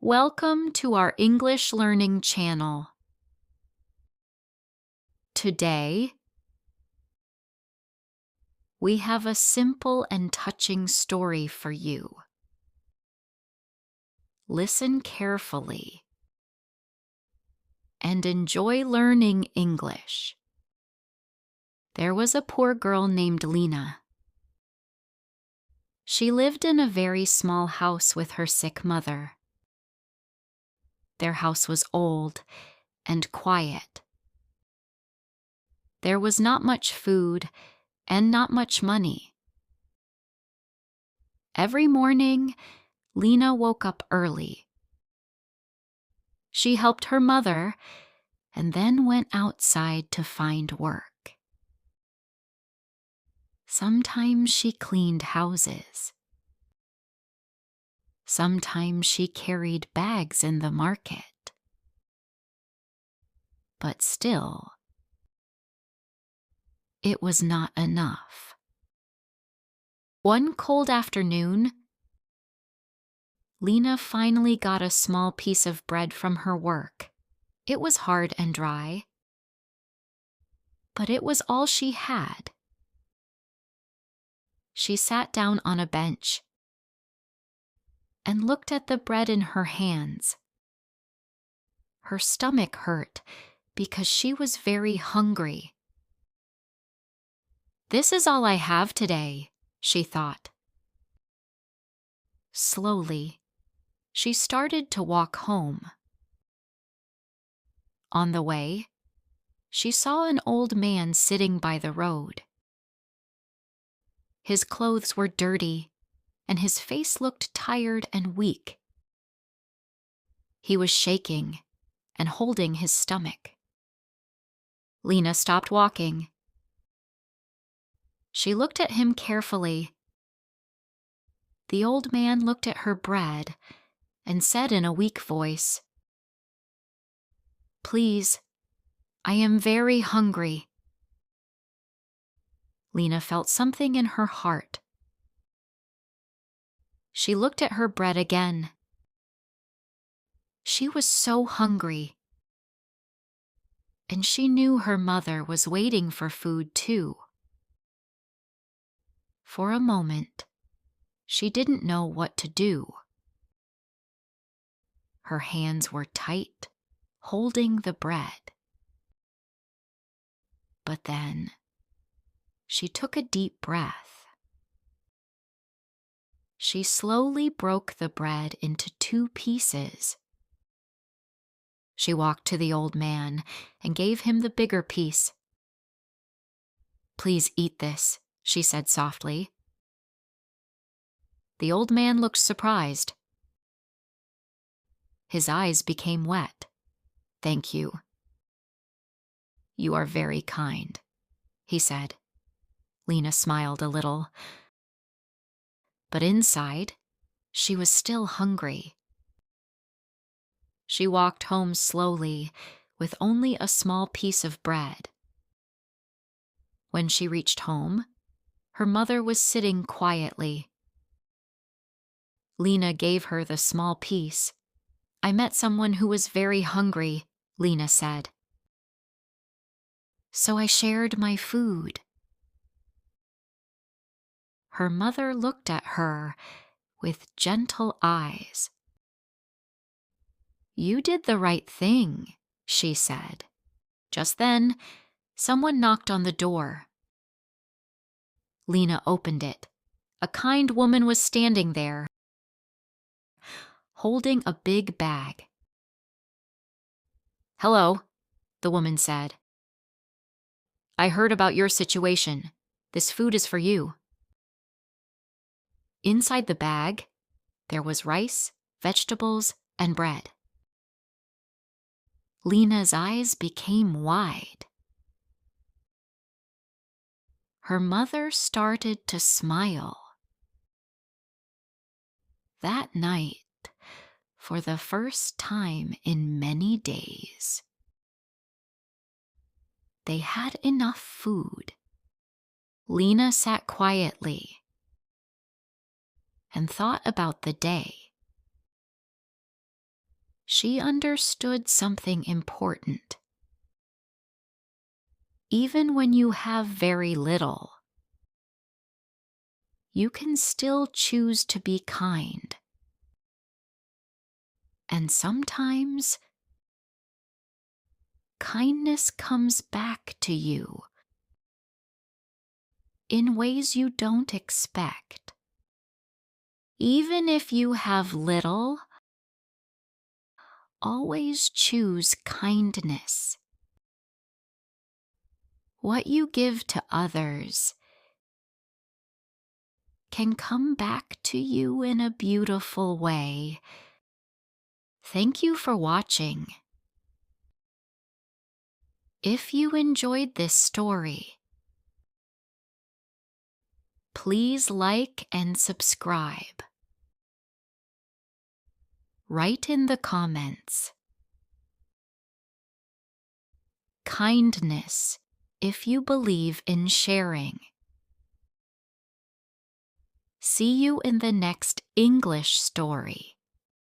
Welcome to our English learning channel. Today, we have a simple and touching story for you. Listen carefully and enjoy learning English. There was a poor girl named Lena. She lived in a very small house with her sick mother. Their house was old and quiet. There was not much food and not much money. Every morning, Lena woke up early. She helped her mother and then went outside to find work. Sometimes she cleaned houses. Sometimes she carried bags in the market. But still, it was not enough. One cold afternoon, Lena finally got a small piece of bread from her work. It was hard and dry, but it was all she had. She sat down on a bench and looked at the bread in her hands. Her stomach hurt because she was very hungry. "This is all I have today," she thought. Slowly, she started to walk home. On the way, she saw an old man sitting by the road. His clothes were dirty, and his face looked tired and weak. He was shaking and holding his stomach. Lena stopped walking. She looked at him carefully. The old man looked at her bread and said in a weak voice, "Please, I am very hungry." Lena felt something in her heart. She looked at her bread again. She was so hungry. And she knew her mother was waiting for food too. For a moment, she didn't know what to do. Her hands were tight, holding the bread. But then, she took a deep breath. She slowly broke the bread into 2 pieces. She walked to the old man and gave him the bigger piece. "Please eat this," she said softly. The old man looked surprised. His eyes became wet. "Thank you. You are very kind," he said. Lena smiled a little. But inside, she was still hungry. She walked home slowly with only a small piece of bread. When she reached home, her mother was sitting quietly. Lena gave her the small piece. "I met someone who was very hungry," Lena said. "So I shared my food." Her mother looked at her with gentle eyes. "You did the right thing," she said. Just then, someone knocked on the door. Lena opened it. A kind woman was standing there, holding a big bag. "Hello," the woman said. "I heard about your situation. This food is for you." Inside the bag, there was rice, vegetables, and bread. Lena's eyes became wide. Her mother started to smile. That night, for the first time in many days, they had enough food. Lena sat quietly and thought about the day. She understood something important. Even when you have very little, you can still choose to be kind. And sometimes, kindness comes back to you in ways you don't expect. Even if you have little, always choose kindness. What you give to others can come back to you in a beautiful way. Thank you for watching. If you enjoyed this story, please like and subscribe. Write in the comments, kindness, if you believe in sharing. See you in the next English story.